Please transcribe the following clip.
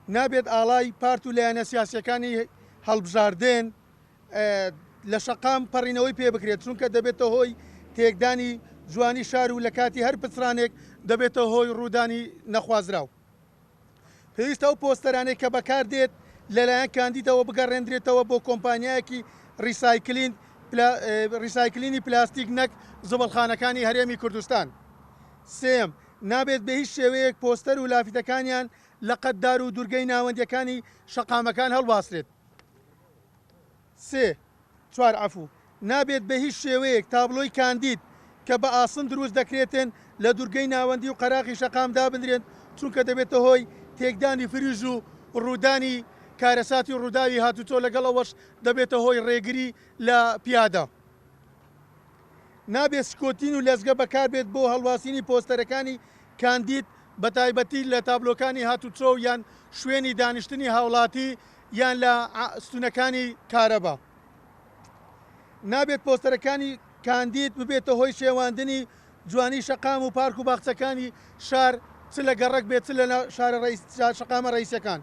نابێت ئاڵای پارت و لایەنە سیاسیەکانی هەڵبژاردن لە شەقام پەڕینەوەی پێ بکرێت، چونکە دەبێتە هۆی تێکدانی جوانی شار و لە کاتی هەر پچرانێک دەبێتە هۆی ڕوودانی نەخوازراو. پێویستە ئەو پۆستەرانێک کە بەکار دێت لەلایەن کاندیدەوە بگەڕێنرێتەوە بۆ کۆمپانیایەکی ریسایکلینی پلاستیک نەک زبڵخانەکانی هەرێمی کوردستان. سێم، نابێت بە هیچ شێوەیەک پۆستەر و لافیتەکانیان لە قەتدار و دوورگەی ناوەندیەکانی شەقامەکان هەڵباسرێت. چوار عەفوو، نابێت بە هیچ شێوەیەک تابلۆی کاندید کە بە ئاسن دروست دەکرێتن لە دوورگەی ناوەندی و قەراقی شەقامدا بنرێن، چونکە دەبێتە هۆی تێکدانی فریژ و ڕوودانی کارەساتی ڕووداوی هاتوچۆ لەگەڵەوەش دەبێتە هۆی ڕێگری لە پیادە. نابێت سکۆتین و لەزگە بەکار بێت بۆ هەڵواسینی پۆستەرەکانی کاندید بە تایبەتی لە تابلۆکانی هاتوچۆ یان شوێنی دانیشتنی هاوڵاتی یان لە ستونەکانی کارەبا. نابێت پۆستەرەکانی کاندید ببێتە هۆی شێواندنی جوانی شەقام و پارک و باخچەکانی شار چ لە گەڕک بێت چ لە شارە شەقامە ڕئیسەکان.